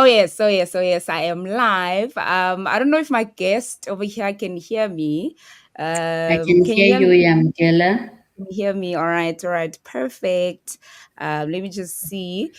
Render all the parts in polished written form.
I am live. I don't know if my guest over here can hear me. I can Can you hear hear you, me? Yamkela. Can you hear me? All right, perfect. Let me just see.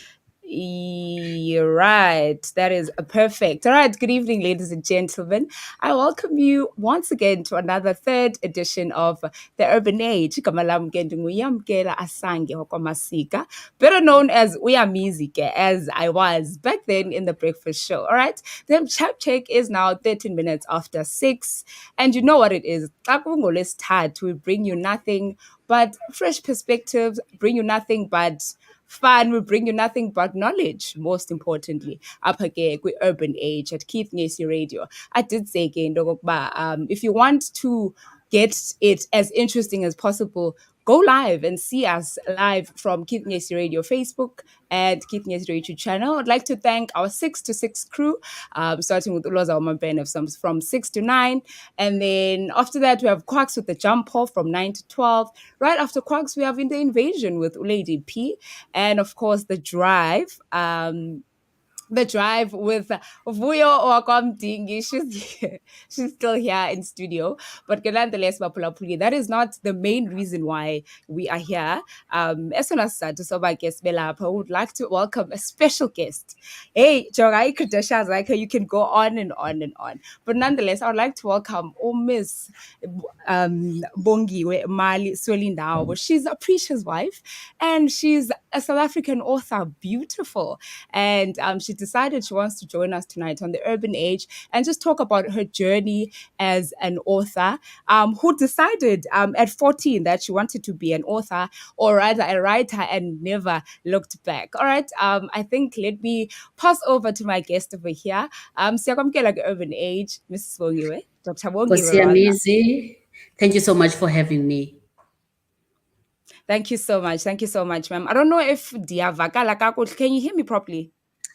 You're right. That is perfect. All right. Good evening, ladies and gentlemen. I welcome you once again to another third edition of The Urban Age. Igama lam ke ndinguyamkela Asange Okwamasika, better known as Uyamizike, as I was back then in the breakfast show. All right. The chat check is now 13 minutes after 6. And you know what it is. Xa kungolwesithathu, we bring you nothing but fresh perspectives, bring you nothing but fun, we bring you nothing but knowledge, most importantly. Apha ke kwi-urban age at Keith Ngesi Radio. I did say ke into okokuba, if you want to get it as interesting as possible, go live and see us live from Keith Ngesi Radio Facebook and Keith Ngesi Radio channel. I'd like to thank our 6 to 6 crew, starting with Uloza Omampene from 6 to 9. And then after that, we have Quacks with the Jump Off from 9 to 12. Right after Quacks, we have In the Invasion with Lady P. And of course, The Drive. The Drive with Vuyo Wakwamdingi. She's still here in studio. But nonetheless, Mapulapuli, that is not the main reason why we are here. As soon as Soba guest Belapa, I would like to welcome a special guest. Hey, Jogai Kardashian, like you can go on and on and on. But nonetheless, I would like to welcome Miss Bongiwe MALI-SWELINDAWO. She's a preacher's wife and she's a South African author, beautiful. And she decided she wants to join us tonight on The Urban Age and just talk about her journey as an author, who decided at 14 that she wanted to be an author, or rather a writer, and never looked back. All right, I think let me pass over to my guest over here. Siyakwamkela Urban Age, Mrs. Bongiwe, Dr. Bongiwe, rather. Kosiamizi, thank you so much for having me. Thank you so much. Thank you so much, ma'am. I don't know if Diavakala kakuhle. Can you hear me properly?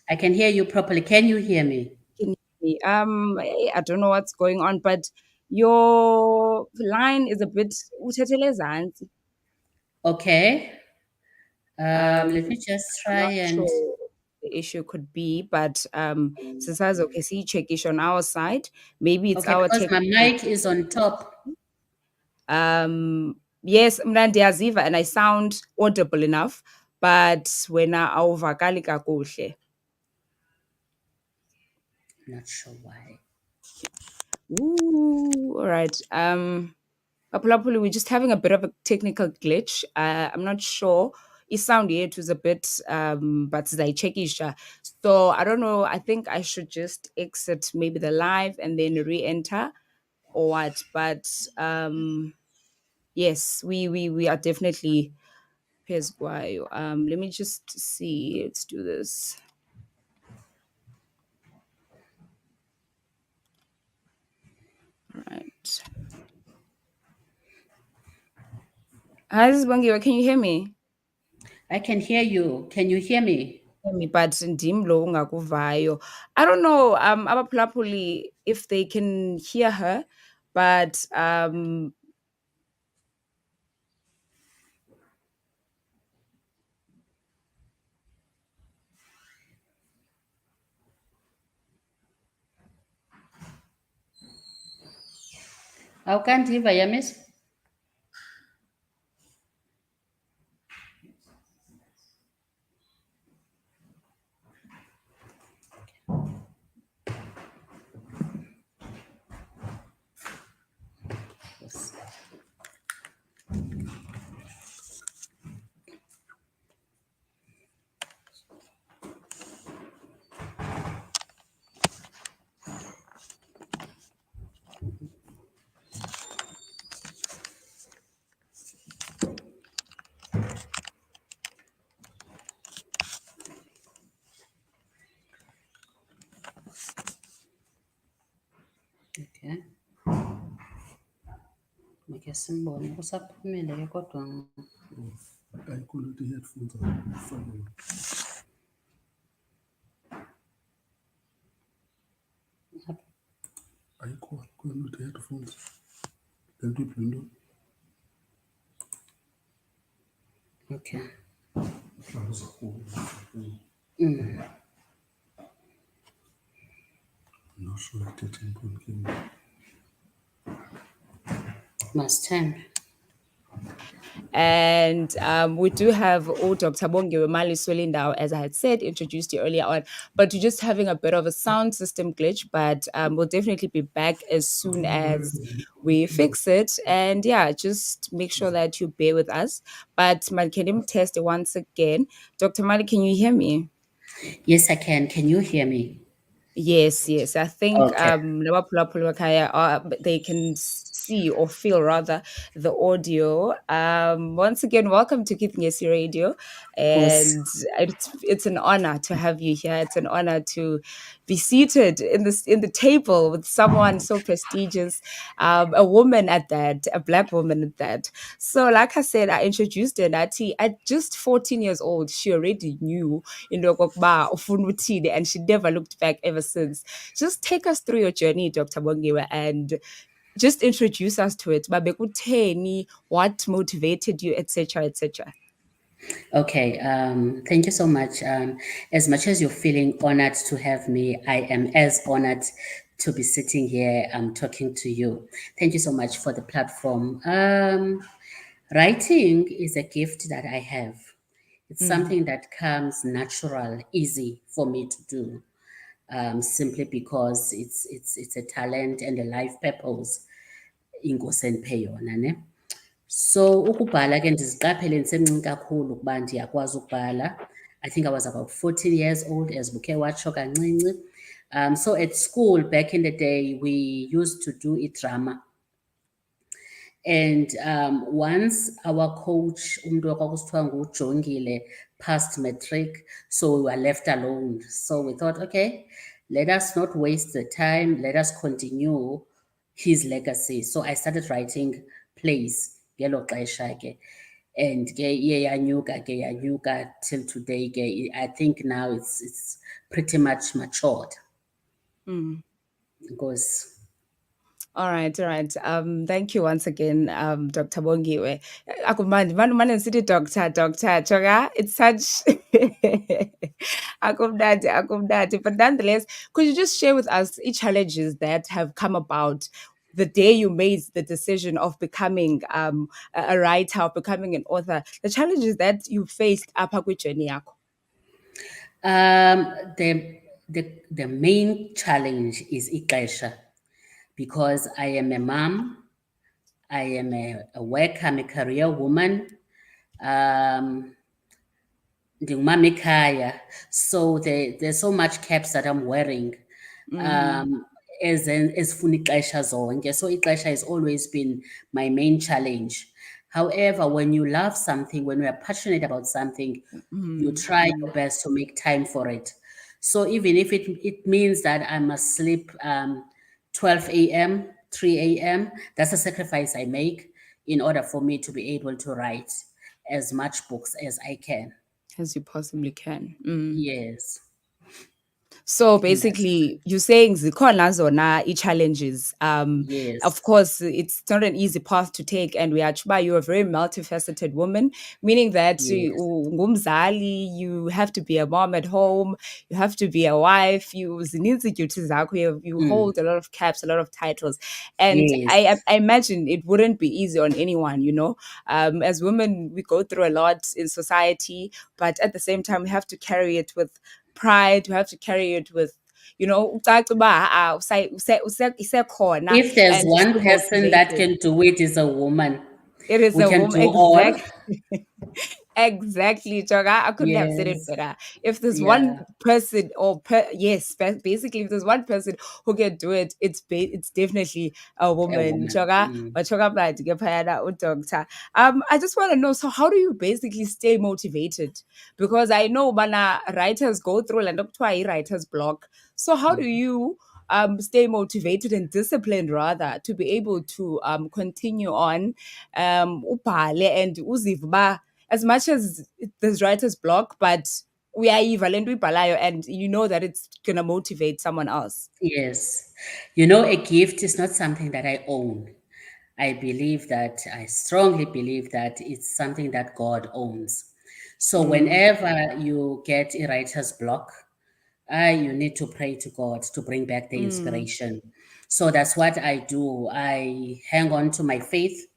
I can hear you properly. Can you hear me? Can you hear me? I don't know what's going on, but your line is a bit uthethelezantsi. Okay. Let me just I'm try not and. sure what the issue could be, but Sasazo, okay, see check issue on our side. Maybe it's Okay, our because my technical. mic is on top. Yes, mna ndiyaziva and I sound audible enough, but wena awuvakali kakuhle. Not sure why. Ooh, all right. Apulapuli, we're just having a bit of a technical glitch. I'm not sure. Sound yet was a bit but zaichekisha. So I don't know. I think I should just exit maybe the live and then re-enter or what. But yes, we are definitely here's why. Let me just see. Let's do this. All right. Hi, this is Bangiwa. Can you hear me? I can hear you. Can you hear me? Me, but ndim lo ungakuvayo. I don't know abaphulaphuli if they can hear her, but How can't hear Yamis? Okay. Make simbone kusaphumile ke kodwa ayikho lutho i-headphones akufakele ayikho lutho i-headphones le nto ibhlinto okay. mhlawumbi uzakho sure ithethe Bongiwe. Must turn. And we do have Dr. Bongiwe MALI-SWELINDAWO, as I had said, introduced you earlier on, but we're just having a bit of a sound system glitch, but we'll definitely be back as soon as we fix it. And yeah, just make sure that you bear with us. But can you test it once again? Dr. Mali, can you hear me? Yes, I can. Can you hear me? Yes, yes. I think Okay. Nabaphulaphula Kaya, they can see or feel rather the audio. Once again, welcome to Keith Ngesi Radio, Who's and it's an honor to have you here. It's an honor to be seated in the table with someone so prestigious, a woman at that, a black woman at that. So, like I said, I introduced her. Nati, at just 14 years old, she already knew into okokuba ufuna uthini, and she never looked back ever since. Just take us through your journey, Dr. Bongiwe, and just introduce us to it. Babekutheni, what motivated you, etc., etc. okay? Thank you so much. As much as you're feeling honored to have me, I am as honored to be sitting here talking to you. Thank you so much for the platform. Writing is a gift that I have. It's Mm, something that comes natural, easy for me to do, simply because it's a talent and a life purpose. Inkosi endiphe yona, ne? So ukubhala ke ndiziqaphele ndisemncinci kakhulu ukuba ndiyakwazi ukubhala. I think I was about 14 years old as bukhe watsho kancinci. So at school back in the day, we used to do a drama. And once our coach, umuntu okwakusithiwa ngujongile, passed matric, so we were left alone. So we thought, okay, let us not waste the time, let us continue his legacy. So I started writing plays ngelo xesha ke. And ke iye yanyuka till today ke. I think now it's pretty much matured. mm. Because All right, all right. Thank you once again, Dr. Bongiwe. Akumandi, manu city doctor, choga. It's such akumdati. But nonetheless, could you just share with us each challenges that have come about the day you made the decision of becoming a writer, of becoming an author, the challenges that you faced apha journey yakho? the main challenge is ixesha, because I am a mom, I am a worker, I'm a career woman, ndingumama ekhaya, so there's so much caps that I'm wearing, ezifuna ixesha zonke. So ixesha has always been my main challenge. However, when you love something, when you are passionate about something, you try your best to make time for it. So even if it means that I must sleep 12 a.m., 3 a.m., that's a sacrifice I make in order for me to be able to write as much books as I can. As you possibly can. Yes. So And that's, basically, you're saying zikhona zona challenges. Of yes, course, it's not an easy path to take, and we are Chuba, you're a very multifaceted woman, meaning that yes, ngumzali, you have to be a mom at home, you have to be a wife, you zininzi duties zakho, you hold a lot of caps, a lot of titles, and yes, I imagine it wouldn't be easy on anyone. As women, we go through a lot in society, but at the same time, we have to carry it with pride. We have to carry it with, ucace uba, isekhona if there's and you're one still person that motivated. can do it, is a woman. It is We a can woman, do all. exactly. Exactly, Joga. I couldn't have said it Yes, better. If there's one yeah, person, yes, basically, if there's one person who can do it, it's definitely a a woman, woman. Joga. But Joga Blad, doctor. I just want to know. So, how do you basically stay motivated? Because I know, mana writers go through and up to a writer's block. So, how do you stay motivated and disciplined rather to be able to continue on ubhale and uzive uba as much as there's writer's block, but we are and and you know that it's gonna motivate someone else. Yes. You know, a gift is not something that I own. I strongly believe that it's something that God owns. So Mm, whenever you get a writer's block, you need to pray to God to bring back the Mm, inspiration. So that's what I do. I hang on to my faith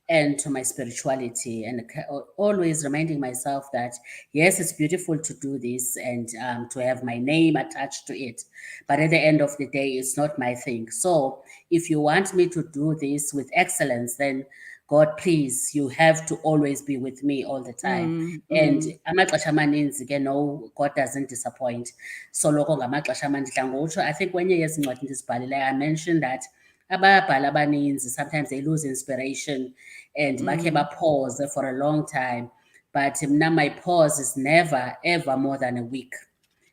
and to my spirituality, and always reminding myself that yes, it's beautiful to do this and to have my name attached to it, but at the end of the day it's not my thing. So if you want me to do this with excellence, then God, please, you have to always be with me all the time. mm, And mm, amaxesha amaninzi ke, no, God doesn't disappoint. Soloko ngamaxesha amandidla ngokutsho, I think kwenye yezincwadi ndizibhalileyo I mentioned that ababhali abaninzi sometimes they lose inspiration and bakhe mm, bapause for a long time. But now my pause is never ever more than a week.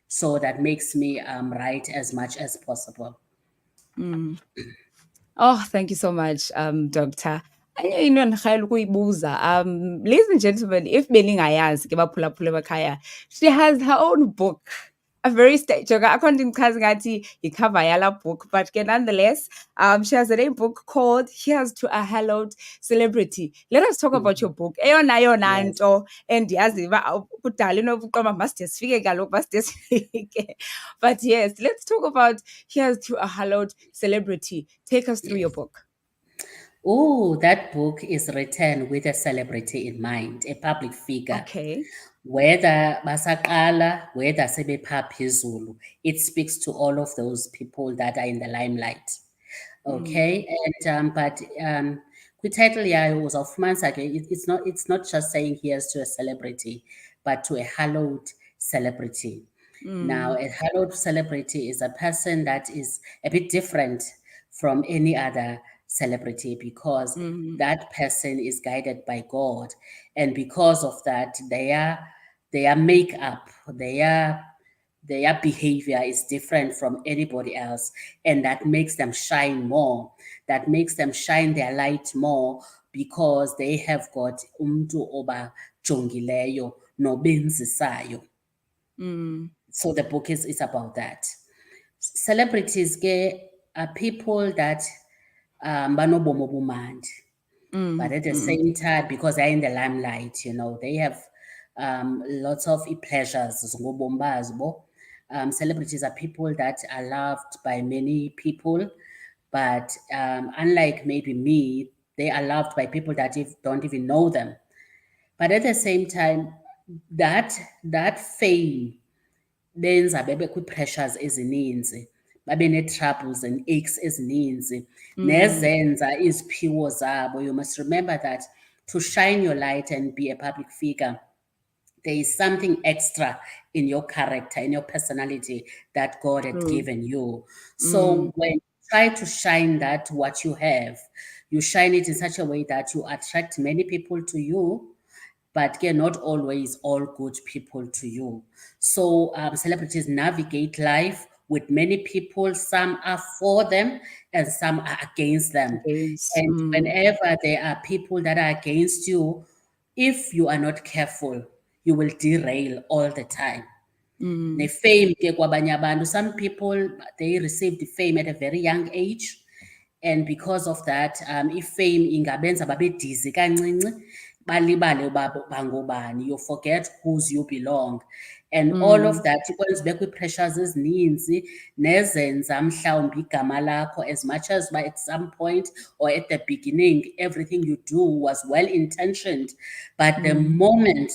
So that makes me write as much as possible. mm. Oh, thank you so much, Doctor. Enye into endirhalela ukuyibuza, ladies and gentlemen, if beningayazi ke baphulaphula emakhaya, she has her own book. A very joke. Akho nto indichaza ngathi yikhava yalaa book, but ke nonetheless, she has a name book called Here's to a Hallowed Celebrity. Let us talk about your Mhm. book. Eyona yona Yes. nto endiyaziyo uba kudala inokuqoma maside sifike kaloku maside sifike. But yes, let's talk about Here's to a Hallowed Celebrity. Take us through your Yes. book. Oh, that book is written with a celebrity in mind, a public figure. Okay. Whether basaqala, whether sebepha phezulu, it speaks to all of those people that are in the limelight. Mm, Okay, and but kwi-title yayo uzawufumanisa ke it's not just saying here's to a celebrity, but to a hallowed celebrity. Now, mm, a hallowed celebrity is a person that is a bit different from any other celebrity because mm, that person is guided by God, and because of that, their makeup, their behavior is different from anybody else, and that makes them shine more. That makes them shine their light more because they have got umntu oba jongileyo nobenzisayo. mm, So the book is about that. Celebrities ke are people that banobomi obumandi, but mm, at the mm, same time, because they're in the limelight, they have lots of pleasures ngobomi bazo. Celebrities are people that are loved by many people, but unlike maybe me, they are loved by people that don't even know them. But at the same time, that fame benza bebe kwii-pressures ezininzi, babe nee-troubles and aches ezininzi, mm, nezenza iziphiwo zabo. You must remember that to shine your light and be a public figure, there is something extra in your character, in your personality that God had true. given you. Mm, So when you try to shine that what you have, you shine it in such a way that you attract many people to you, but again, not always all good people to you. So celebrities navigate life with many people. Some are for them and some are against them. against. And whenever there are people that are against you, if you are not careful, you will derail all the time. Mm, Ne-fame ke kwabanye abantu, some people, they received fame at a very young age, and because of that ifame ingabenza babe dizi kancinci, balibale uba bangobani. You forget whose you belong, and all of mm, that ikwenza ube kwii-pressures ezininzi nezenza mhlawumbi igama lakho, as much as by at some point or at the beginning everything you do was well intentioned, but the mm. moment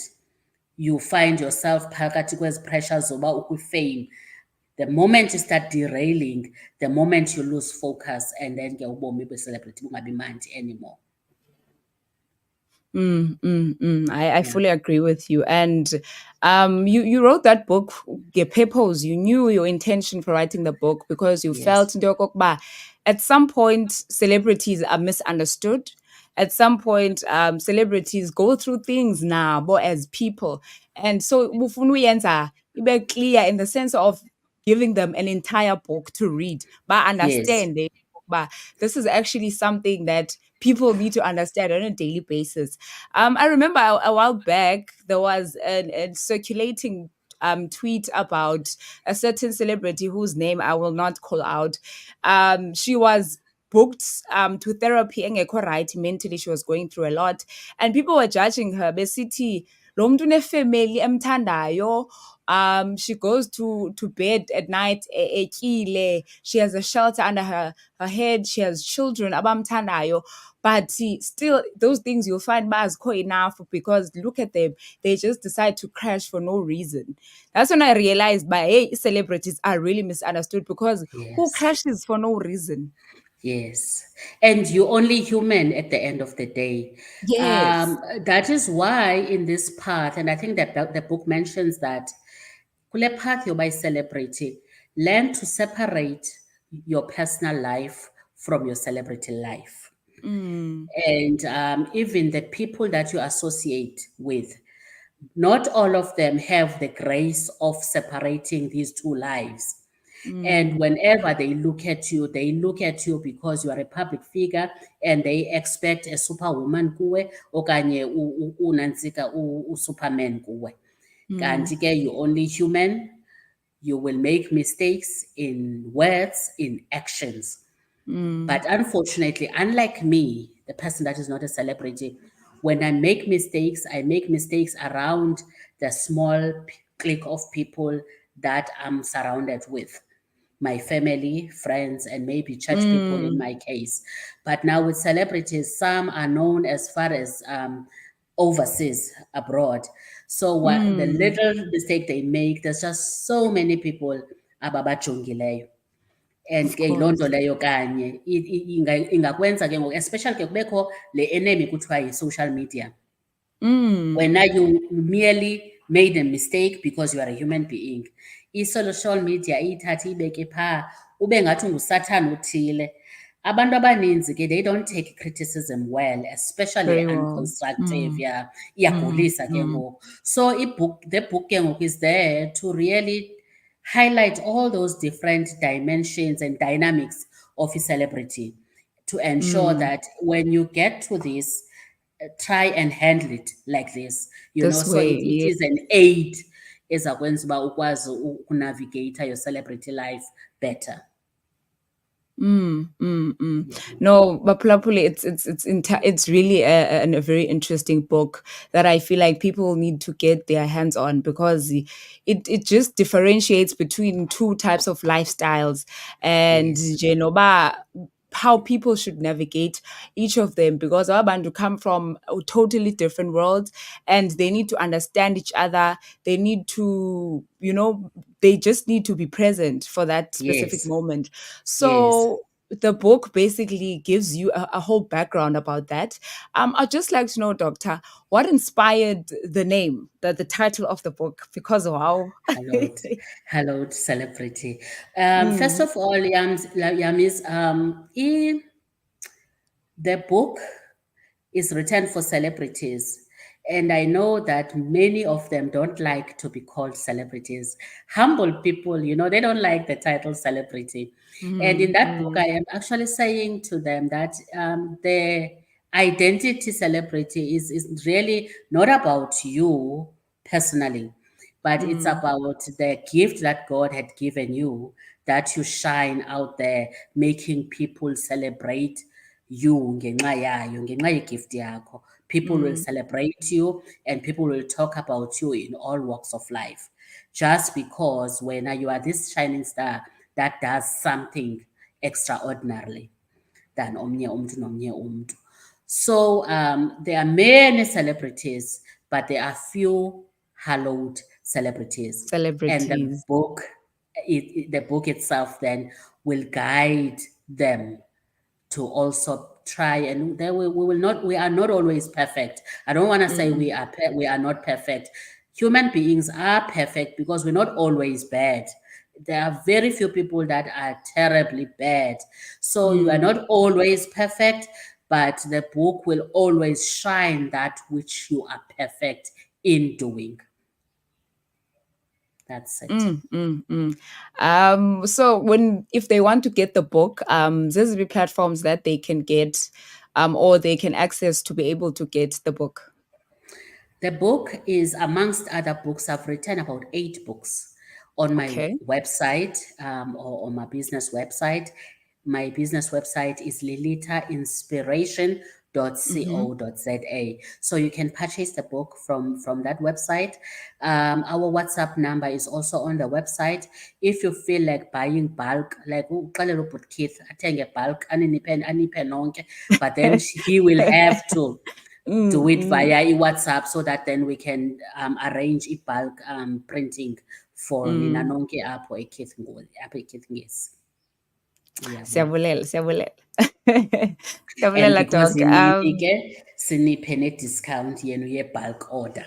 you find yourself phakathi kwezi pressures zoba ukwifame, the moment you start derailing, the moment you lose focus, and then ke ubomi becelebrity bungabi mandi anymore. I Yeah. fully agree with you. And you wrote that book, your purpose. You knew your intention for writing the book because you Yes. felt into your kokba. At some point, celebrities are misunderstood. At some point, celebrities go through things now, but as people. And so ufuna uyenza ibe clear in the sense of giving them an entire book to read, but Yes. understand this is actually something that people need to understand on a daily basis. I remember a while back there was a circulating tweet about a certain celebrity whose name I will not call out. She was booked to therapy engekho right mentally. She was going through a lot, and people were judging her. Basically, lo muntu unefamily emthandayo, she goes to bed at night etyile, she has a shelter under her head, she has children abamthandayo, but still those things you'll find bazikho enough, because look at them, they just decide to crash for no reason. That's when I realized, hey, celebrities are really misunderstood, because who Yes. crashes for no reason? Yes. And you're only human at the end of the day. Yes. That is why in this part, and I think that the book mentions that, kule path yoba celebrity, learn to separate your personal life from your celebrity life. Mm, And even the people that you associate with, not all of them have the grace of separating these two lives. And mm, whenever they look at you because you are a public figure, and they expect a superwoman kuwe okanye unantsika uSuperman kuwe. mm, Kanti ke you're only human. You will make mistakes in words, in actions. mm, But unfortunately, unlike me, the person that is not a celebrity, when I make mistakes around the small clique of people that I'm surrounded with, my family, friends, and maybe church people in mm, my case. But now with celebrities, some are known as far as overseas, abroad. So what the mm. little mistake they make, there's just so many people ababajongileyo. And Of ke loo nto course. leyo kanye ingakwenza ke ngoku, especially ke kubekho le enemy kuthiwa yi-social media. Mm, When you merely made a mistake because you are a human being, i-social media iyithathe iyibeke phaa, ube ngathi ngusathana uthile. Abantu abaninzi ke, they don't take criticism well, especially very well. unconstructive. Mm, Yeah, mm, iyagulisa ke mm, ngoku. So the book ke ngoku is there to really highlight all those different dimensions and dynamics of a celebrity, to ensure mm. that when you get to this, try and handle it like this, This so way, it yeah. is an aid ezakwenza uba ukwazi ukunavigate your celebrity life better. Mm, mm, mm. Yeah. No, but Plapuli, it's really a very interesting book that I feel like people need to get their hands on, because it just differentiates between two types of lifestyles, and Yes. how people should navigate each of them, because abantu come from totally different worlds, and they need to understand each other. They need to, they just need to be present for that specific Yes. moment. Yes. So the book basically gives you a whole background about that. I'd just like to know, Doctor, what inspired the name, the title of the book? Because wow. Hallowed, hallowed celebrity. First Mm, of all, Yamis, the book is written for celebrities. And I know that many of them don't like to be called celebrities. Humble people, they don't like the title celebrity. And in mm, that book, mm, I am actually saying to them that the identity celebrity is really not about you personally, but it's mm, about the gift that God had given you, that you shine out there, making people celebrate you ngenxa yayo, ngenxa yegift yakho. People will mm, celebrate you, and people will talk about you in all walks of life. Just because when you are this shining star that does something extraordinarily than omnye umntu nomnye umntu. So there are many celebrities, but there are few hallowed celebrities. And celebrities. the book itself then will guide them to also try, and then we are not always perfect. I don't want to say Mm, we are not perfect. Human beings are perfect because we're not always bad. There are very few people that are terribly bad. So you are mm. not always perfect, but the book will always shine that which you are perfect in doing. That's it. Mm, mm, mm. So if they want to get the book, there's be platforms that they can get, or they can access to be able to get the book. The book is, amongst other books, I've written about 8 books on my Okay. website, or on my business website. My business website is lilitainspiration.co.za. Mm-hmm. So you can purchase the book from that website. Our WhatsApp number is also on the website. If you feel like buying bulk, like uxelela ubhuti Keith athenge bulk aniphe nonke, but then he will have to do it Mm-hmm. via WhatsApp so that then we can arrange bulk printing for nina Mm. nonke apho eKeith Ngoli, apho eKeith Ngesi. Uyabona. Siyabulela, siyabulela. And Siyabulela, because dog. nini ke siniphe ne-discount yenu ye-bulk order.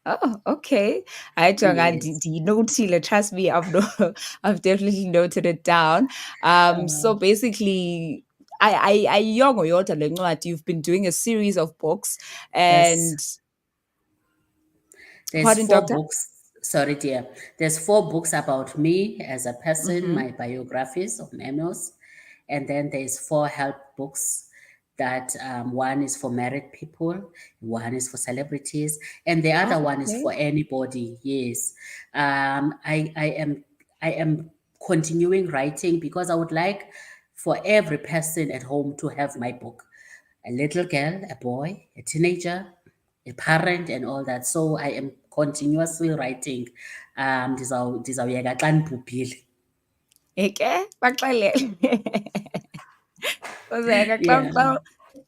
Oh, okay. I Jonga, Yes. notile. Trust me, I've definitely noted it down. So basically, I young Oyota lencwadi, you've been doing a series of books, There's and there's pardon, four doctor. books. Sorry, dear. There's four books about me as a person, Mm-hmm. my biographies of memoirs, and then there's four help books. That one is for married people, one is for celebrities, and the other Oh, one is okay. for anybody. Yes, I am continuing writing because I would like for every person at home to have my book. A little girl, a boy, a teenager, a parent, and all that. So I am continuously writing. Ndizawuyeka xa ndibhubhile. Eke, baxelele. Uzeka Yeah.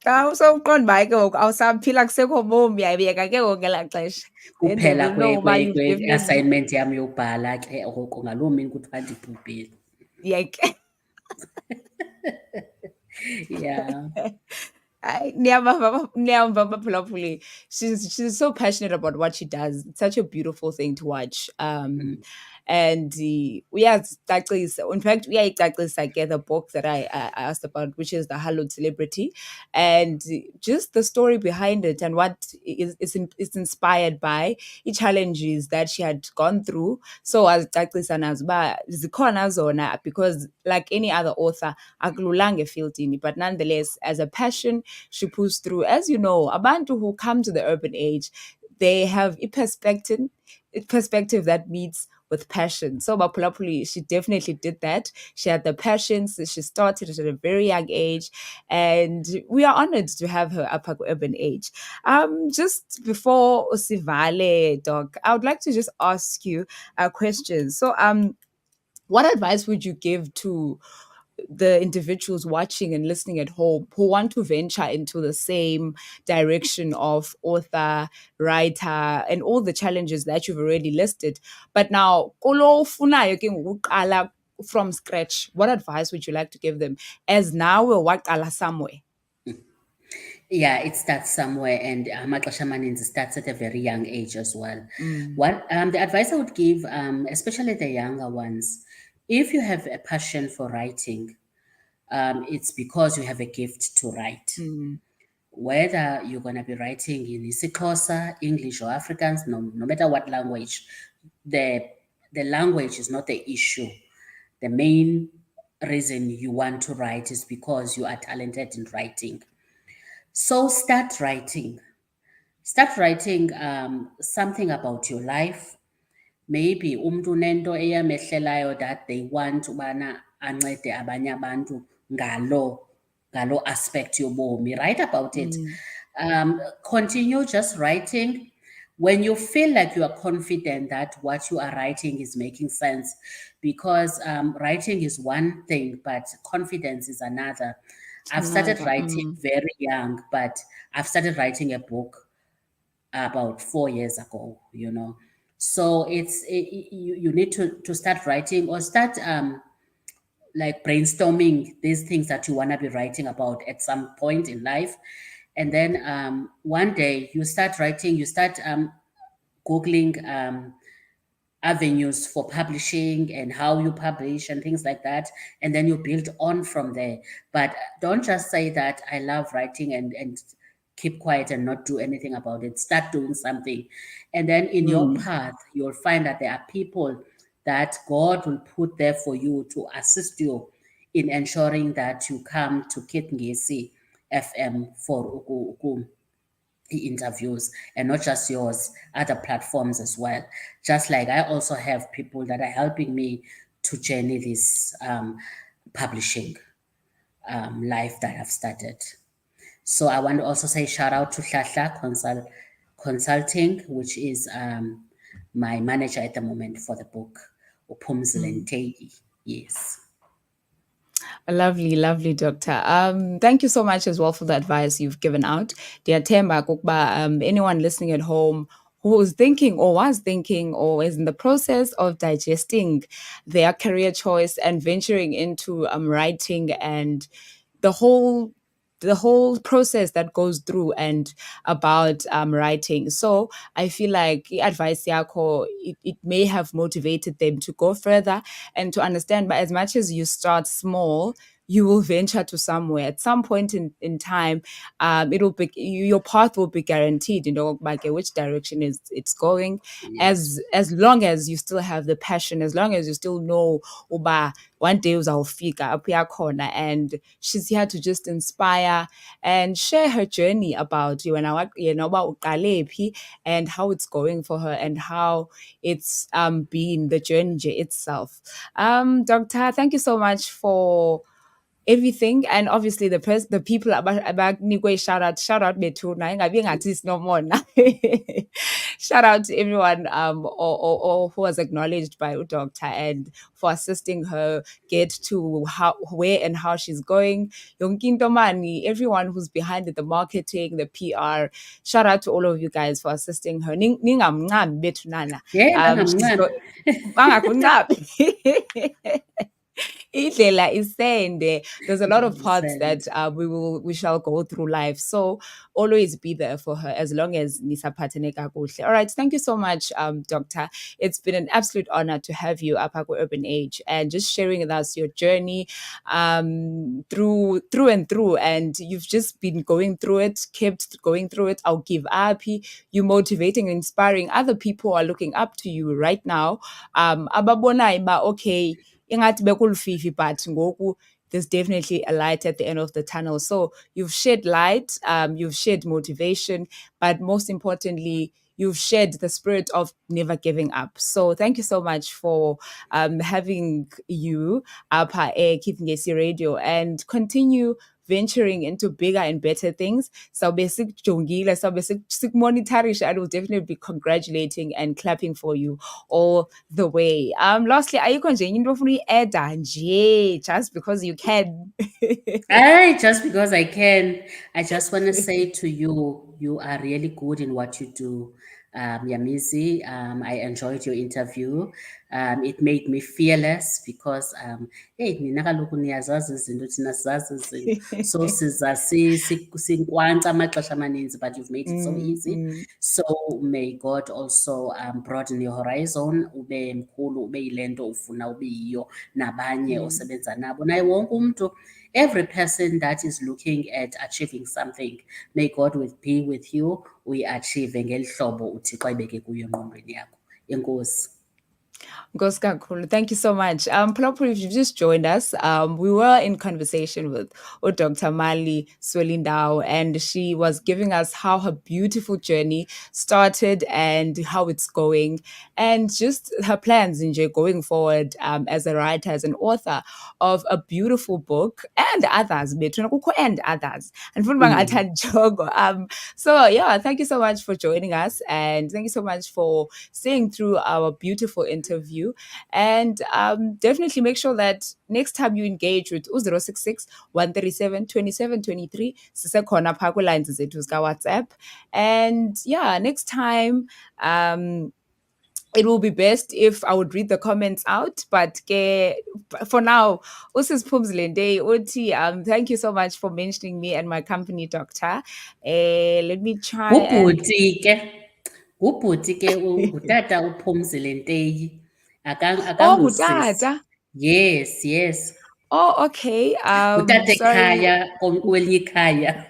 xa sowuqonda uba ke ngoku awusaphila akusekho bomi uyayibeka ke ngoku ngelaa xesha. Then they Kuphela will know uba you've definitely kwe-assignment yam yokubhala ke oko ngaloo mini kuthiwa ndibhubhile. yeke. Yeah. Niyamva baphulaphuli. She's so passionate about what she does. It's such a beautiful thing to watch. And uyazicacisa. In fact, uyayicacisa ke the book that I asked about, which is the Hallowed Celebrity, and just the story behind it and what is inspired by challenges that she had gone through. So azicacisa nazo uba zikhona zona, because like any other author akululanga efieldini, but nonetheless, as a passion, she pulls through. As you know, abantu who come to the urban age, they have a perspective that meets with passion. So Bapulapuli, she definitely did that. She had the passion, so she started at a very young age, and we are honored to have her up at urban age. Just before Osivale, Doc, I would like to just ask you a question. So what advice would you give to the individuals watching and listening at home who want to venture into the same direction of author, writer, and all the challenges that you've already listed? But now, kolo ufunayo ke ngokuqala from scratch, what advice would you like to give them as now we're waqala somewhere? Yeah, it starts somewhere, and amaxesha amaninzi starts at a very young age as well. Mm, What the advice I would give, especially the younger ones, if you have a passion for writing, it's because you have a gift to write. mm, Whether you're going to be writing in isiXhosa, English, or Afrikaans, no matter what language, the language is not the issue. The main reason you want to write is because you are talented in writing. So start writing. Start writing something about your life. Maybe umntu nento eyamehlelayo that they want ubana ancede abanye abantu ngalo aspect yobomi. Write about it. mm, Continue just writing. When you feel like you are confident that what you are writing is making sense, because writing is one thing, but confidence is another. it's I've started another. writing very young, but I've started writing a book about 4 years ago, you know. So you need to start writing or start like brainstorming these things that you want to be writing about at some point in life. And then one day you start writing, you start Googling avenues for publishing and how you publish and things like that. And then you build on from there. But don't just say that I love writing and keep quiet and not do anything about it. Start doing something. And then in your Mm, path, you'll find that there are people that God will put there for you to assist you in ensuring that you come to Kitngesi FM for interviews, and not just yours, other platforms as well. Just like I also have people that are helping me to journey this publishing life that I've started. So I want to also say shout out to Hlahla Consulting, which is my manager at the moment for the book, Upumzilentegi. Yes. Lovely, lovely, Doctor. Thank you so much as well for the advice you've given out. Ndiyathemba ukuba anyone listening at home who is thinking or was thinking or is in the process of digesting their career choice and venturing into writing and the whole the whole process that goes through and about writing. So I feel like advice yako, it may have motivated them to go further and to understand. But as much as you start small, you will venture to somewhere at some point in time. It'll be your path will be guaranteed, like which direction is it's going, Yes. as long as you still have the passion, as long as you still know uba one day uzawufika apho uya khona. And she's here to just inspire and share her journey about uba uqale phi and how it's going for her and how it's been the journey itself. Doctor, thank you so much for everything. And obviously the people abanikwe shout out bethuna ingabi ngathi sinomona. Shout out to everyone or who was acknowledged by Doctor and for assisting her get to where and how she's going. Yonkinto mani, everyone who's behind it, the marketing, the PR. Shout out to all of you guys for assisting her. Ningamncami bethunana. Yeah, She's bangamncane. bangakunqabi. Indlela isende. There's a lot of parts Send. that we shall go through life. So always be there for her as long as nisaphathene kakuhle. All right, thank you so much, Doctor. It's been an absolute honor to have you up at Urban Age and just sharing with us your journey through and through. And you've just been going through it, kept going through it. I'll give up. You motivating and inspiring other people who are looking up to you right now. Ababona iba okay. Ingathi bekulufifi, but ngoku there's definitely a light at the end of the tunnel. So you've shed light, you've shed motivation, but most importantly, you've shared the spirit of never giving up. So thank you so much for having you up at Keeping AC Radio and continue venturing into bigger and better things. So basic jongile, so basic monetary, I will definitely be congratulating and clapping for you all the way. Lastly, ayikho nje into ofuna uyi-add nje just because you can. Just because I can, I just want to say to you, you are really good in what you do. Yamizi, I enjoyed your interview. It made me fearless because, hey, nina kaloku niyazazi izinto thina sizazi izinto. So siza sinkwankca amaxesha amaninzi, but you've made it so easy. So may God also broaden your horizon, ube mkhulu, ube yile nto ufuna ube yiyo nabanye osebenza nabo. Naye wonke umntu, every person that is looking at achieving something, may God be with you, uyi-achieve ngeli hlobo uThixo ayibeke kuyo engqondweni yakho. Enkosi. Goskakulu, thank you so much. Plopper, if you've just joined us, we were in conversation with Dr. MALI-SWELINDAWO, and she was giving us how her beautiful journey started and how it's going, and just her plans in going forward as a writer, as an author of a beautiful book and others, and others. And so yeah, thank you so much for joining us, and thank you so much for staying through our beautiful interview. And definitely make sure that next time you engage with 066 137 2723, sisekhona phaa kwiilines zethu zika-WhatsApp. And yeah, next time it will be best if I would read the comments out, but for now, Usisiphumzile Uti, thank you so much for mentioning me and my company, Doctor. Let me try and Ngubhuti ke ngutata uPhumzile. oh, Akangusisi. Gutata. Yes. Oh, okay. Utata Sorry. ekhaya kwelinye ikhaya.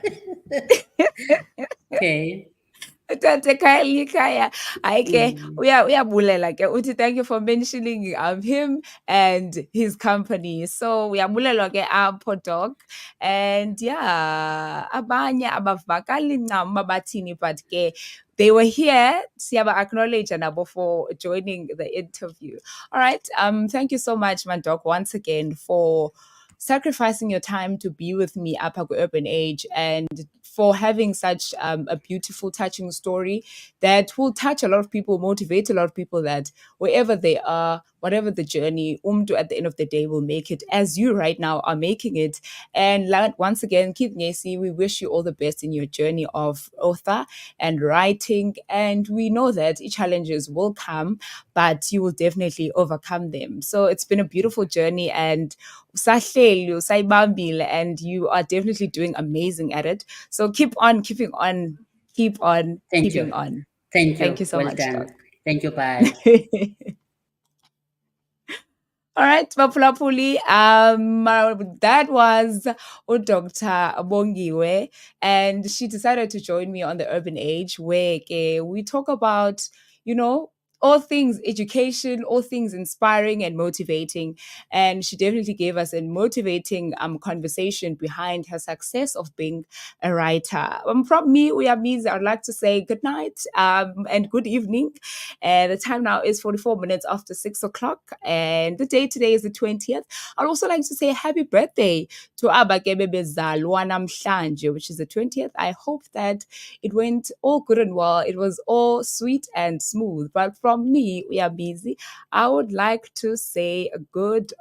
Okay. Tante Kaya. Ke uyabulela ke uthi thank you for mentioning him and his company. So uyabulela ke apho Doc. And yeah, abanye abavakali ncam bathini, but ke they were here. Siyaba acknowledge nabo for joining the interview. All right. Thank you so much, Mandoc, once again for sacrificing your time to be with me up at Urban Age, and for having such a beautiful, touching story that will touch a lot of people, motivate a lot of people, that wherever they are, whatever the journey, umdu at the end of the day will make it, as you right now are making it. And once again, Keith Ngesi, we wish you all the best in your journey of author and writing. And we know that challenges will come, but you will definitely overcome them. So it's been a beautiful journey, and usahleli, usayibambile, and you are definitely doing amazing at it. So keep on keeping on, keep on Thank keeping you. on. Thank Thank you you. so Well much, Doc. done. Thank you. Bye. All right, Mapulapuli. That was Dr. Bongiwe, and she decided to join me on the Urban Age, where we talk about, all things education, all things inspiring and motivating. And she definitely gave us a motivating conversation behind her success of being a writer. From me, Uyamizi, I'd like to say good night and good evening. And the time now is 44 minutes after 6 o'clock. And the day today is the 20th. I'd also like to say happy birthday to Abakebe Bezalwa namhlanje, which is the 20th. I hope that it went all good and well. It was all sweet and smooth. But from me, we are busy. I would like to say a good